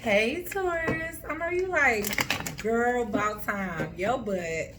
Hey Taurus, I know you like, girl, about time, yo butt.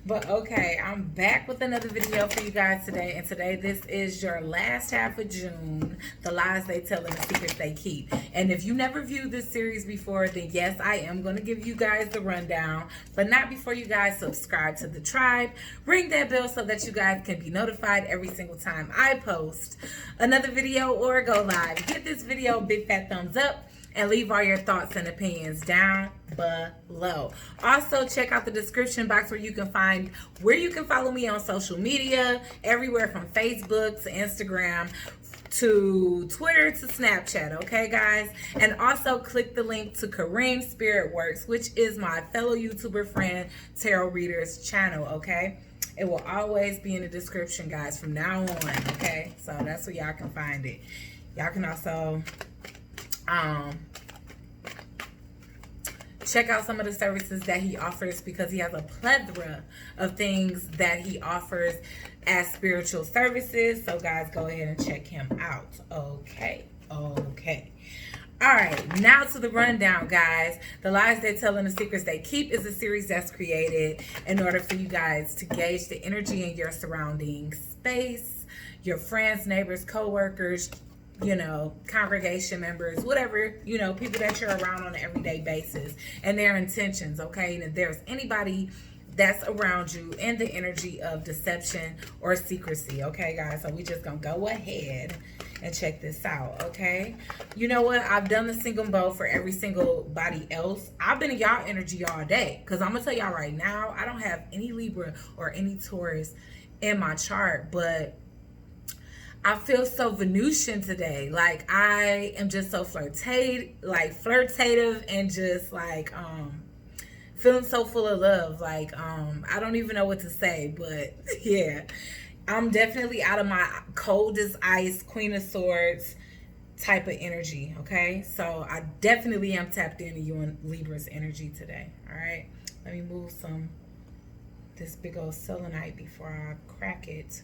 But okay, I'm back with another video for you guys today. And today, this is your last half of June, the lies they tell and the secrets they keep. And if you never viewed this series before, then yes, I am going to give you guys the rundown. But not before you guys subscribe to the tribe. Ring that bell so that you guys can be notified every single time I post another video or go live. Give this video a big fat thumbs up. And leave all your thoughts and opinions down below. Also, check out the description box where you can follow me on social media, everywhere from Facebook to Instagram to Twitter to Snapchat, okay guys? And also click the link to Kareem Spirit Works, which is my fellow YouTuber friend Tarot Reader's channel, okay? It will always be in the description, guys, from now on, okay? So that's where y'all can find it. Y'all can also check out some of the services that he offers, because he has a plethora of things that he offers as spiritual services. So guys, go ahead and check him out. Okay. All right, now to the rundown, guys. The Lies They Tell and the Secrets They Keep is a series that's created in order for you guys to gauge the energy in your surrounding space, your friends, neighbors, co-workers, you know, congregation members, whatever, you know, people that you're around on an everyday basis, and their intentions, okay? And if there's anybody that's around you in the energy of deception or secrecy, okay, guys? So we just gonna go ahead and check this out, okay? You know what? I've done the single bow for every single body else. I've been in y'all energy all day, because I'm gonna tell y'all right now, I don't have any Libra or any Taurus in my chart, but I feel so Venusian today. Like, I am just so flirtative and just like feeling so full of love. Like, I don't even know what to say, but yeah, I'm definitely out of my cold as ice, Queen of Swords type of energy, okay? So I definitely am tapped into you and Libra's energy today. All right, let me move this big old selenite before I crack it.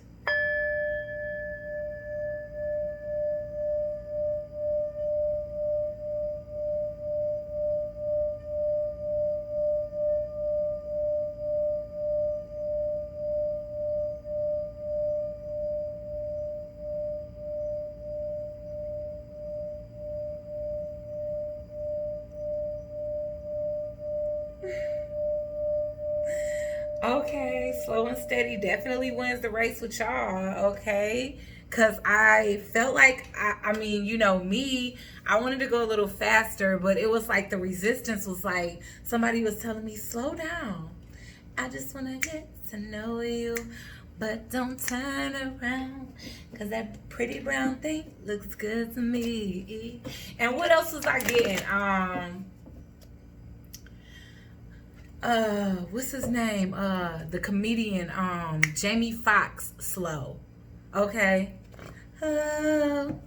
Okay, slow and steady definitely wins the race with y'all, okay? Because I felt like, I mean, you know, me, I wanted to go a little faster, but it was like the resistance was like, somebody was telling me, slow down. I just want to get to know you, but don't turn around, because that pretty brown thing looks good to me. And what else was I getting? What's his name? The comedian, Jamie Foxx, slow. Okay. Oh,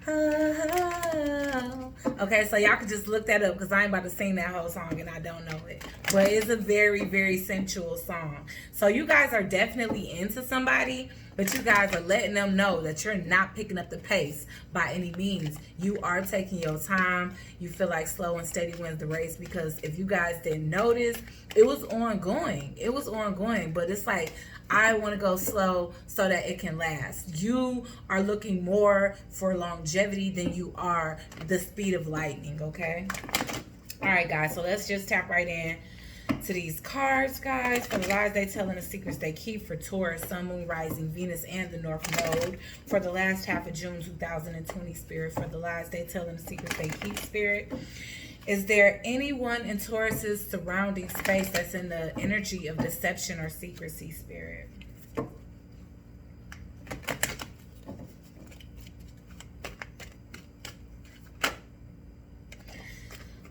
oh. Okay, so y'all can just look that up, because I ain't about to sing that whole song and I don't know it. But it's a very, very sensual song. So you guys are definitely into somebody, but you guys are letting them know that you're not picking up the pace by any means. You are taking your time. You feel like slow and steady wins the race, because if you guys didn't notice, it was ongoing. It was ongoing, but it's like, I want to go slow so that it can last. You are looking more for longevity than you are the speed of lightning, okay? All right, guys, so let's just tap right in to these cards, guys, for the lies they tell and the secrets they keep for Taurus, Sun, Moon, Rising, Venus, and the North Node for the last half of June 2020, Spirit, for the lies they tell and the secrets they keep, Spirit. Is there anyone in Taurus's surrounding space that's in the energy of deception or secrecy, Spirit?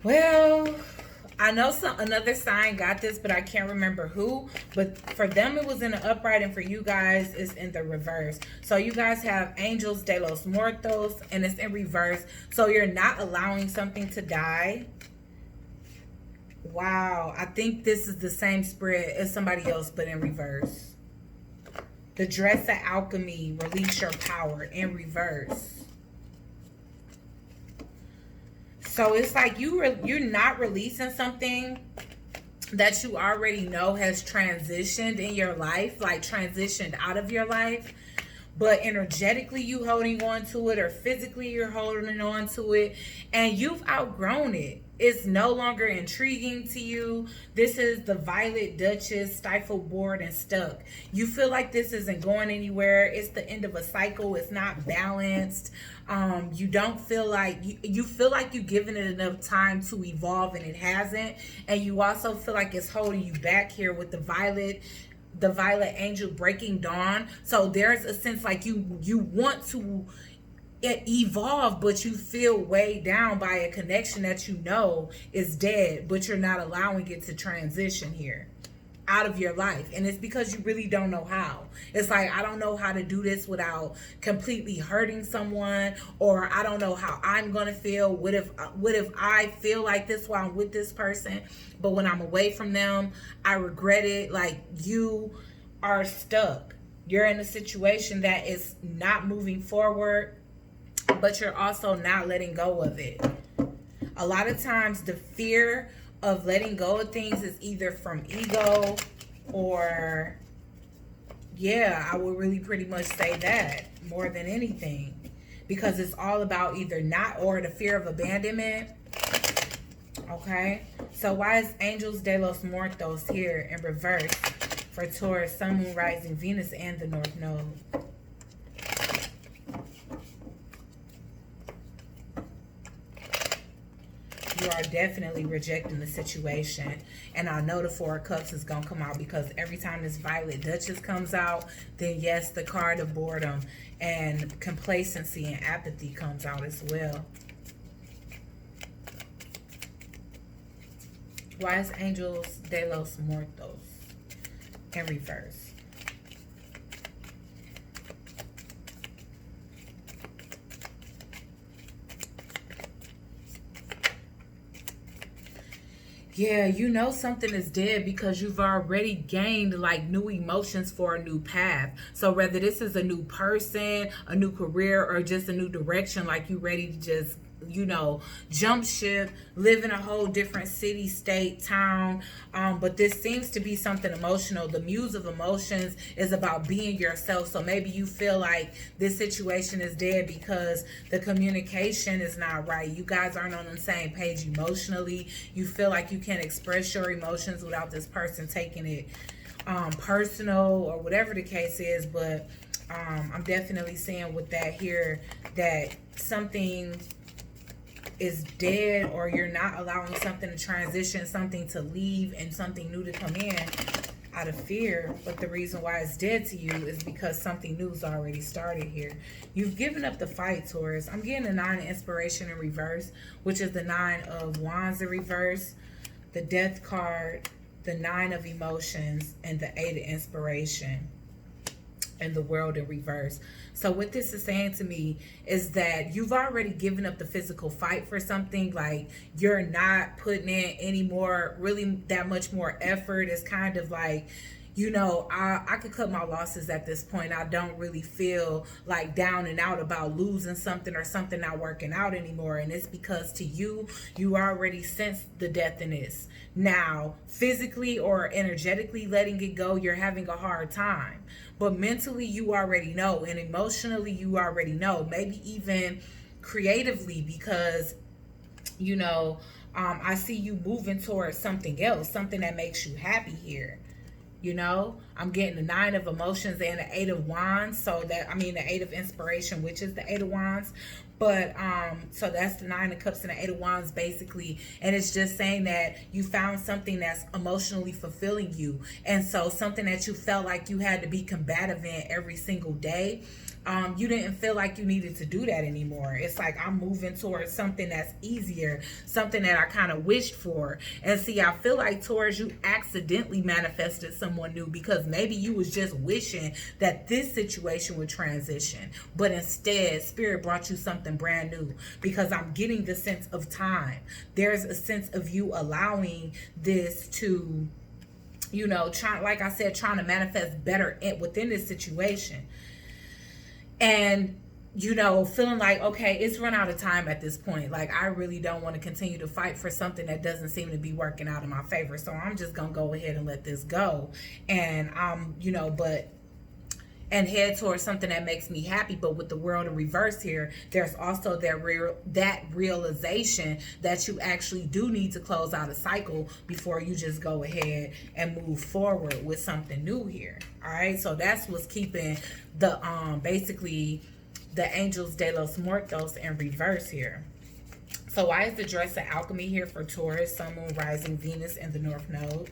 Well, I know another sign got this, but I can't remember who. But for them, it was in the upright, and for you guys, it's in the reverse. So you guys have Angels de los Muertos, and it's in reverse. So you're not allowing something to die. Wow, I think this is the same spirit as somebody else, but in reverse. The dress of alchemy, release your power, in reverse. So it's like you're not releasing something that you already know has transitioned in your life, like transitioned out of your life, but energetically you holding on to it, or physically you're holding on to it, and you've outgrown it. It's no longer intriguing to you. This is the Violet Duchess, stifled, bored, and stuck. You feel like this isn't going anywhere. It's the end of a cycle. It's not balanced. You don't feel like you feel like you've given it enough time to evolve, and it hasn't. And you also feel like it's holding you back here with the violet angel breaking dawn. So there's a sense like you want to evolve, but you feel weighed down by a connection that you know is dead, but you're not allowing it to transition here out of your life. And it's because you really don't know how. It's like, I don't know how to do this without completely hurting someone, or I don't know how I'm gonna feel. What if I feel like this while I'm with this person, but when I'm away from them I regret it? Like, you are stuck. You're in a situation that is not moving forward, but you're also not letting go of it. A lot of times the fear of letting go of things is either from ego, or I would really pretty much say that more than anything, because it's all about either not, or the fear of abandonment. Okay, so why is Angels de los Muertos here in reverse for Taurus, Sun, Moon, Rising, Venus, and the North Node? You are definitely rejecting the situation. And I know the Four of Cups is going to come out, because every time this Violet Duchess comes out, then yes, the card of boredom and complacency and apathy comes out as well. Why is Angels de los Muertos in reverse? Yeah, you know something is dead because you've already gained like new emotions for a new path. So whether this is a new person, a new career, or just a new direction, like you ready to just, jump ship, live in a whole different city, state, town. But this seems to be something emotional. The Muse of Emotions is about being yourself. So maybe you feel like this situation is dead because the communication is not right. You guys aren't on the same page emotionally. You feel like you can't express your emotions without this person taking it personal, or whatever the case is. But I'm definitely seeing with that here that something is dead, or you're not allowing something to transition, something to leave, and something new to come in out of fear. But the reason why it's dead to you is because something new is already started here. You've given up the fight, Taurus. I'm getting the 9 of Inspiration in reverse, which is the 9 of Wands in reverse, the Death card, the 9 of Emotions, and the 8 of Inspiration, and the World in reverse. So what this is saying to me is that you've already given up the physical fight for something. Like, you're not putting in any more, really that much more effort. It's kind of like, I could cut my losses at this point. I don't really feel like down and out about losing something or something not working out anymore. And it's because to you already sensed the death in this. Now, physically or energetically letting it go, you're having a hard time. But mentally, you already know. And emotionally, you already know. Maybe even creatively, because, I see you moving towards something else, something that makes you happy here. I'm getting the 9 of Emotions and the 8 of Wands. So the 8 of Inspiration, which is the 8 of Wands. But so that's the 9 of Cups and the 8 of Wands basically. And it's just saying that you found something that's emotionally fulfilling you. And so something that you felt like you had to be combative in every single day, you didn't feel like you needed to do that anymore. It's like, I'm moving towards something that's easier, something that I kind of wished for. And see, I feel like, Taurus, you accidentally manifested someone new, because maybe you was just wishing that this situation would transition, but instead Spirit brought you something brand new, because I'm getting the sense of time. There's a sense of you allowing this to, like I said, trying to manifest better within this situation. And you know, feeling like, okay, it's run out of time at this point. Like, I really don't want to continue to fight for something that doesn't seem to be working out in my favor. So I'm just going to go ahead and let this go. And, you know, and head towards something that makes me happy. But with the world in reverse here, there's also that realization that you actually do need to close out a cycle before you just go ahead and move forward with something new here. All right, so that's what's keeping the basically the Angels de los Muertos in reverse here. So why is the Dress of Alchemy here for Taurus, Sun, Moon, Rising, Venus, and the North Node?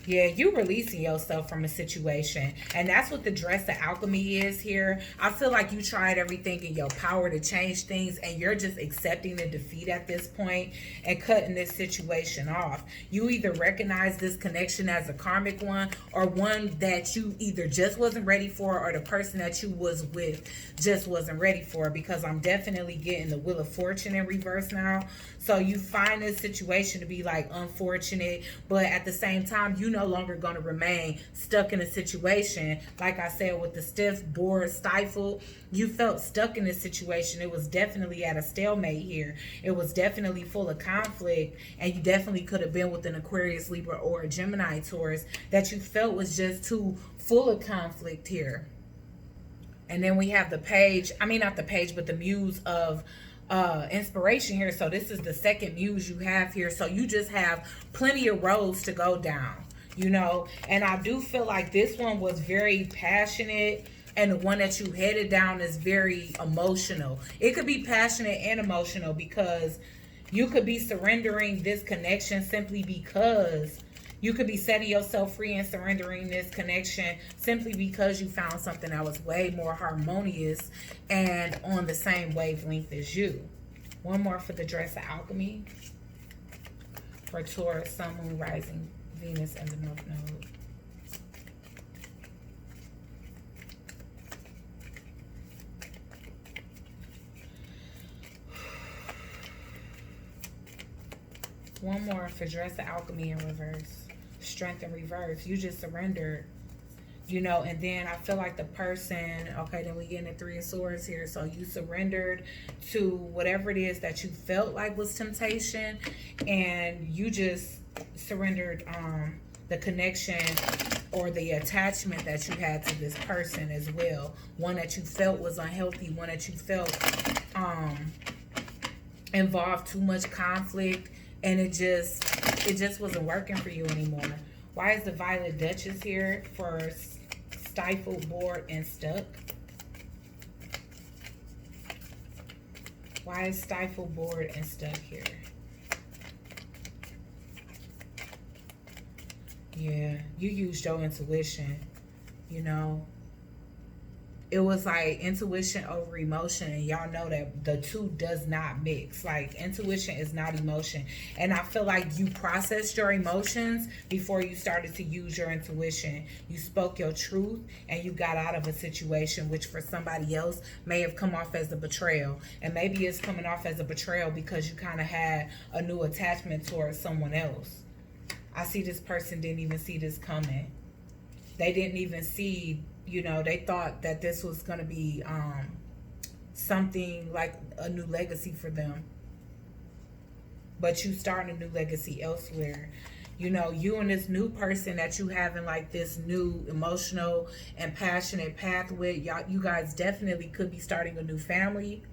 Yeah, you releasing yourself from a situation. And that's what the Dress of Alchemy is here. I feel like you tried everything in your power to change things, and you're just accepting the defeat at this point and cutting this situation off. You either recognize this connection as a karmic one, or one that you either just wasn't ready for, or the person that you was with just wasn't ready for, because I'm definitely getting the Wheel of Fortune in reverse now. So you find this situation to be like unfortunate, but at the same time, you no longer going to remain stuck in a situation. Like I said, with the stiff, bored, stifled, you felt stuck in this situation. It was definitely at a stalemate here. It was definitely full of conflict, and you definitely could have been with an Aquarius, Libra, or a Gemini, Taurus that you felt was just too full of conflict here. And then we have the page, I mean not the page, but the muse of inspiration here. So this is the second muse you have here. So you just have plenty of roads to go down, you know. And I do feel like this one was very passionate, and the one that you headed down is very emotional. It could be passionate and emotional, because you could be surrendering this connection simply because you could be setting yourself free and surrendering this connection simply because you found something that was way more harmonious and on the same wavelength as you. One more for the Dress of Alchemy for Taurus, Sun, Moon, Rising, Venus, and the North Node. One more for Dress of Alchemy in reverse. Strength in reverse. You just surrendered, you know. And then I feel like the person, okay, then we get into Three of Swords here. So you surrendered to whatever it is that you felt like was temptation, and you just surrendered the connection or the attachment that you had to this person as well. One that you felt was unhealthy, one that you felt involved too much conflict, and it just wasn't working for you anymore. Why is the Violet Duchess here for stifled, bored, and stuck? Why is stifled, bored, and stuck here? Yeah, you used your intuition, you know. It was like intuition over emotion, and y'all know that the two does not mix. Like, intuition is not emotion. And I feel like you processed your emotions before you started to use your intuition. You spoke your truth, and you got out of a situation which for somebody else may have come off as a betrayal. And maybe it's coming off as a betrayal because you kind of had a new attachment towards someone else. I see this person didn't even see this coming. They didn't even see, you know, they thought that this was going to be something like a new legacy for them. But you starting a new legacy elsewhere. You know, you and this new person that you having like this new emotional and passionate path with, you guys definitely could be starting a new family.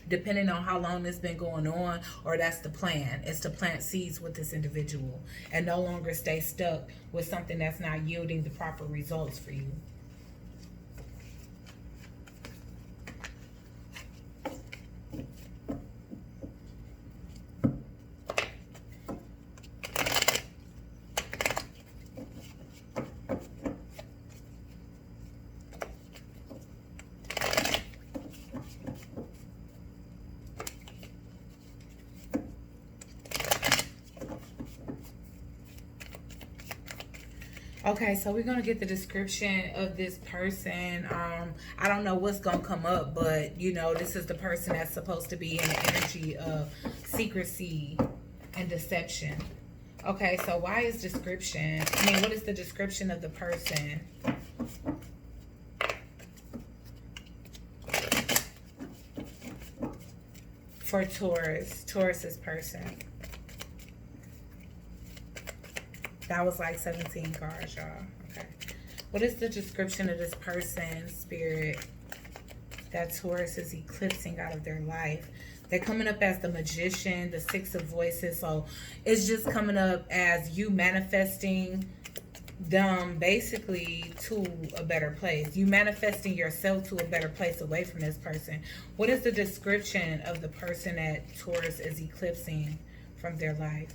Depending on how long this been going on, or that's the plan. It's to plant seeds with this individual and no longer stay stuck with something that's not yielding the proper results for you. Okay, so we're going to get the description of this person. I don't know what's going to come up, but, you know, this is the person that's supposed to be in the energy of secrecy and deception. Okay, so why is description? I mean, what is the description of the person? For Taurus, Taurus's person. That was like 17 cards, y'all. Okay. What is the description of this person, Spirit, that Taurus is eclipsing out of their life? They're coming up as the Magician, the Six of Voices. So it's just coming up as you manifesting them basically to a better place. You manifesting yourself to a better place away from this person. What is the description of the person that Taurus is eclipsing from their life?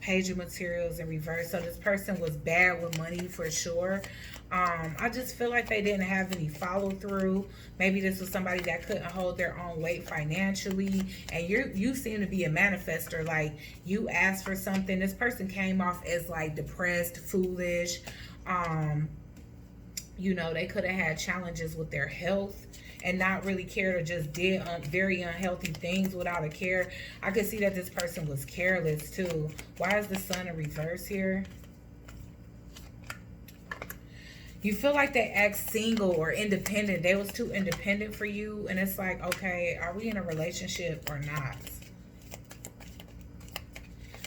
Page of Materials in reverse. So this person was bad with money for sure. I just feel like they didn't have any follow through. Maybe this was somebody that couldn't hold their own weight financially, and you seem to be a manifester. Like, you asked for something. This person came off as like depressed, foolish. You know, they could have had challenges with their health and not really cared, or just did very unhealthy things without a care. I could see that this person was careless too. Why is the Sun in reverse here? You feel like they act single or independent. They was too independent for you. And it's like, okay, are we in a relationship or not?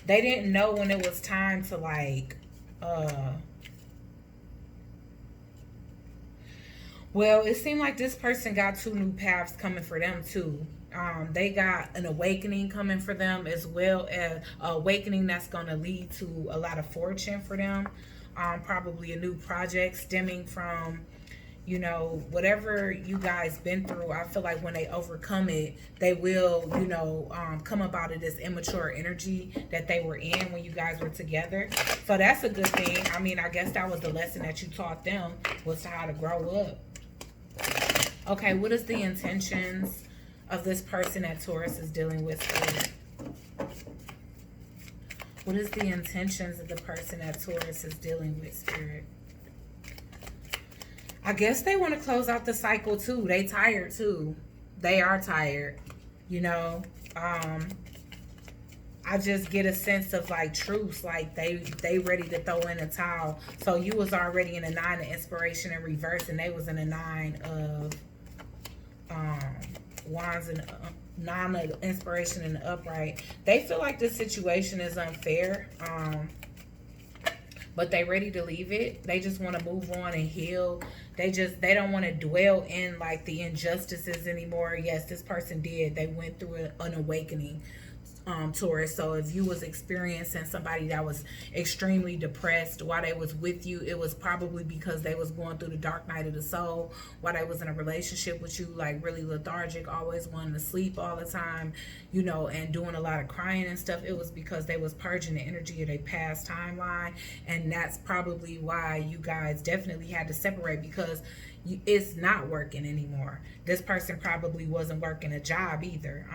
They didn't know when it was time to like, well, it seemed like this person got two new paths coming for them too. They got an awakening coming for them, as well as an awakening that's going to lead to a lot of fortune for them. Probably a new project stemming from, you know, whatever you guys been through. I feel like when they overcome it, they will, you know, come up out of this immature energy that they were in when you guys were together. So that's a good thing. I mean, I guess that was the lesson that you taught them, was how to grow up. Okay, what is the intentions of this person that Taurus is dealing with? What is the intentions of the person that Taurus is dealing with, Spirit? I guess they want to close out the cycle too. They tired too. They are tired, you know. I just get a sense of like truce, like they ready to throw in a towel. So you was already in a 9 of inspiration in reverse, and they was in a 9 of wands and 9 of inspiration in the upright. They feel like this situation is unfair, but they ready to leave it. They just want to move on and heal. They don't want to dwell in like the injustices anymore. Yes, this person did. They went through an awakening, Taurus. So if you was experiencing somebody that was extremely depressed while they was with you, it was probably because they was going through the dark night of the soul while they was in a relationship with you, like really lethargic, always wanting to sleep all the time, you know, and doing a lot of crying and stuff. It was because they was purging the energy of their past timeline, and that's probably why you guys definitely had to separate, because it's not working anymore. This person probably wasn't working a job either.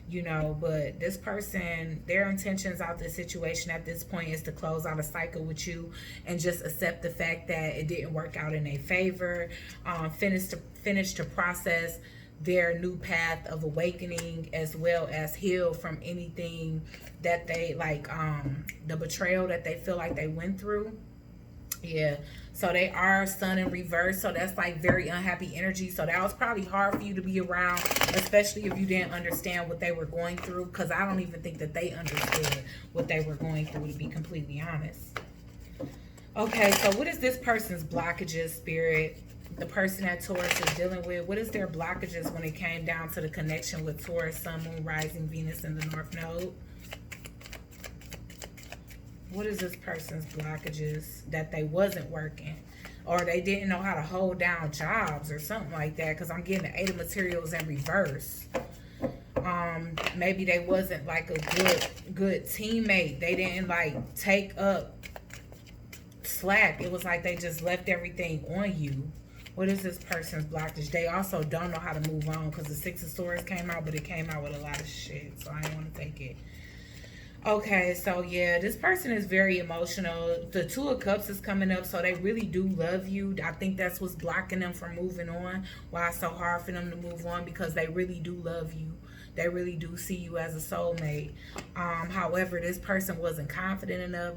You know, but this person, their intentions out this situation at this point is to close out a cycle with you and just accept the fact that it didn't work out in their favor. Finish to process their new path of awakening, as well as heal from anything that they like, the betrayal that they feel like they went through. Yeah, so they are Sun in reverse, so that's like very unhappy energy. So that was probably hard for you to be around, especially if you didn't understand what they were going through, because I don't even think that they understood what they were going through, to be completely honest. Okay, so what is this person's blockages, Spirit? The person that Taurus is dealing with, what is their blockages when it came down to the connection with Taurus, Sun, Moon, Rising, Venus, and the North Node? What is this person's blockages that they wasn't working, or they didn't know how to hold down jobs or something like that? Because I'm getting the 8 of Materials in reverse. Maybe they wasn't like a good teammate. They didn't like take up slack. It was like they just left everything on you. What is this person's blockage? They also don't know how to move on, because the 6 of Swords came out, but it came out with a lot of shit, so I didn't want to take it. Okay, so yeah, this person is very emotional. The 2 of Cups is coming up, so they really do love you. I think that's what's blocking them from moving on. Why it's so hard for them to move on, because they really do love you. They really do see you as a soulmate. However, this person wasn't confident enough.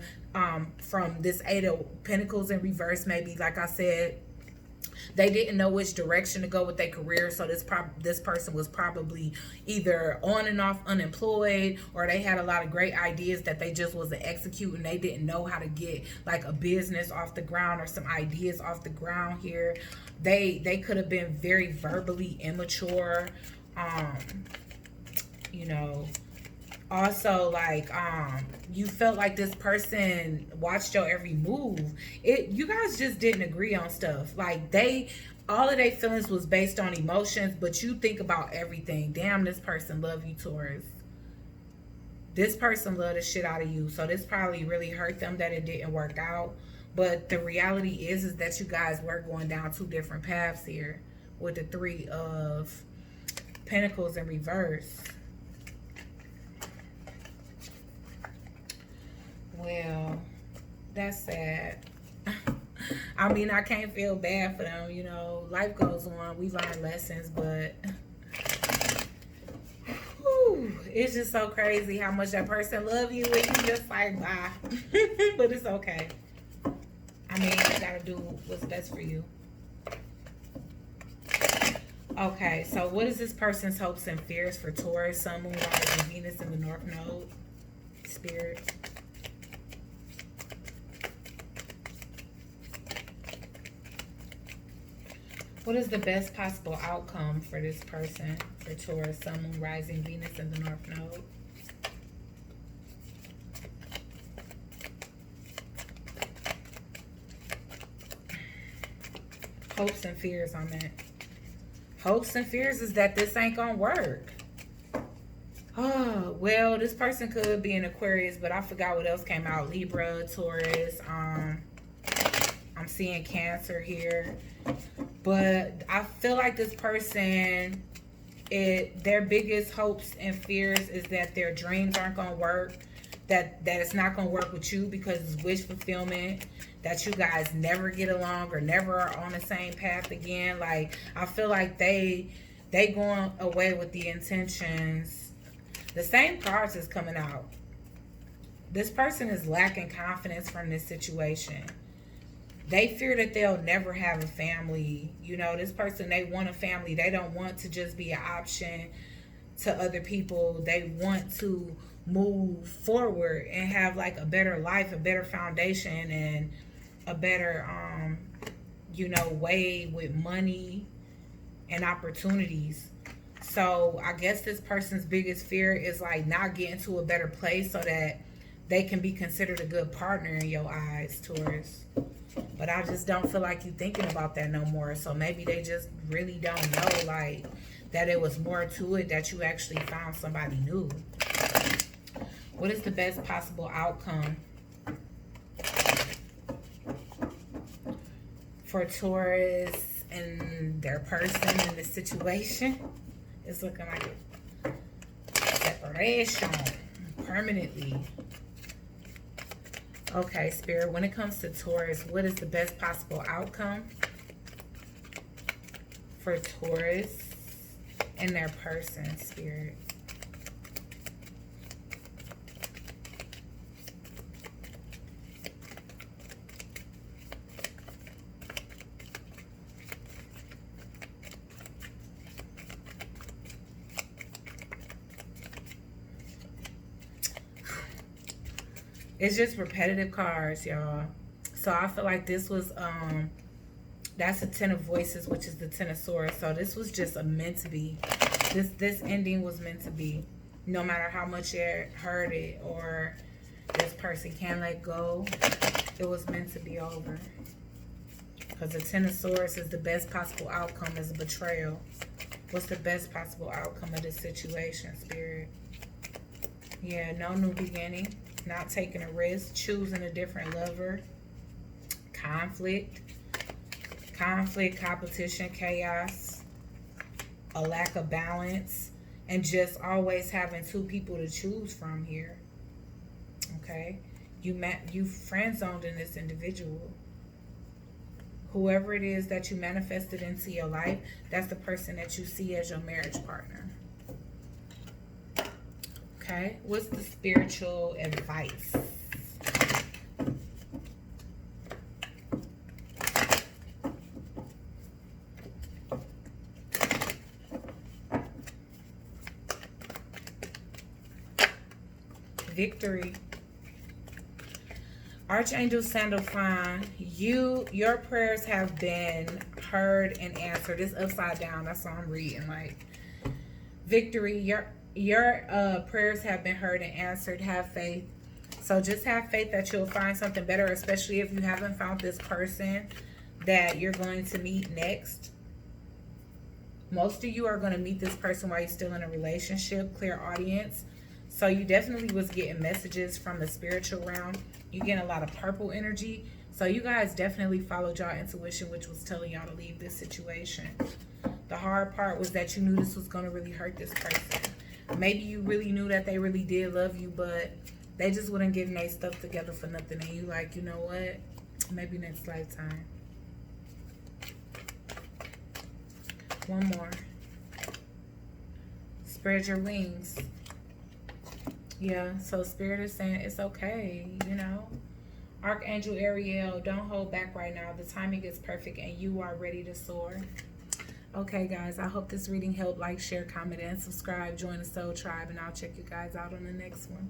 From this Eight of Pentacles in reverse, maybe, like I said, they didn't know which direction to go with their career. So this person was probably either on and off unemployed, or they had a lot of great ideas that they just wasn't executing. They didn't know how to get like a business off the ground or some ideas off the ground here. They could have been very verbally immature. You know, also, like, you felt like this person watched your every move. You guys just didn't agree on stuff. Like, all of their feelings was based on emotions, but you think about everything. Damn, this person love you, Taurus. This person loved the shit out of you. So this probably really hurt them that it didn't work out. But the reality is that you guys were going down two different paths here with the Three of Pentacles in reverse. Well, that's sad. I mean, I can't feel bad for them, you know. Life goes on. We learn lessons, but whew, it's just so crazy how much that person love you and you just like, bye. But it's okay. I mean, you gotta do what's best for you. Okay, so what is this person's hopes and fears for Taurus, Sun, Moon, Mars, and Venus in the North Node? Spirit. What is the best possible outcome for this person, for Taurus, Sun, Moon, Rising, Venus in the North Node? Hopes and fears on that. Hopes and fears is that this ain't gonna work. Oh, well, this person could be an Aquarius, but I forgot what else came out. Libra, Taurus, I'm seeing Cancer here. But I feel like this person, their biggest hopes and fears is that their dreams aren't going to work, that it's not going to work with you because it's wish fulfillment, that you guys never get along or never are on the same path again. Like, I feel like they going away with the intentions. The same cards is coming out. This person is lacking confidence from this situation. They fear that they'll never have a family. You know, this person, they want a family. They don't want to just be an option to other people. They want to move forward and have like a better life, a better foundation, and a better, you know, way with money and opportunities. So I guess this person's biggest fear is like not getting to a better place so that they can be considered a good partner in your eyes, Taurus. But I just don't feel like you thinking about that no more. So maybe they just really don't know, like, that it was more to it, that you actually found somebody new. What is the best possible outcome for Taurus and their person in this situation? It's looking like separation permanently. Okay, Spirit, when it comes to Taurus, what is the best possible outcome for Taurus and their person, Spirit? It's just repetitive cards, y'all. So I feel like this was, that's a Ten of Voices, which is the Ten of Swords. So this was just a meant to be. This ending was meant to be. No matter how much you heard it or this person can't let go, it was meant to be over. Because the Ten of Swords is the best possible outcome is a betrayal. What's the best possible outcome of this situation, Spirit? Yeah, no new beginning. Not taking a risk, choosing a different lover, conflict, competition, chaos, a lack of balance, and just always having two people to choose from here. Okay, you friend-zoned in this individual. Whoever it is that you manifested into your life, that's the person that you see as your marriage partner. Okay, what's the spiritual advice? Victory. Archangel Sandalphon, your prayers have been heard and answered. It's upside down. That's what I'm reading. Like, victory. Your prayers have been heard and answered. Have faith. So just have faith that you'll find something better, especially if you haven't found this person that you're going to meet next. Most of you are going to meet this person while you're still in a relationship. Clear audience. So you definitely was getting messages from the spiritual realm. You're getting a lot of purple energy. So you guys definitely followed y'all intuition, which was telling y'all to leave this situation. The hard part was that you knew this was going to really hurt this person. Maybe you really knew that they really did love you, but they just wouldn't get their stuff together for nothing. And you like, you know what? Maybe next lifetime. One more. Spread your wings. Yeah, so Spirit is saying it's okay, you know. Archangel Ariel, don't hold back right now. The timing is perfect and you are ready to soar. Okay, guys, I hope this reading helped. Like, share, comment, and subscribe. Join the Soul Tribe, and I'll check you guys out on the next one.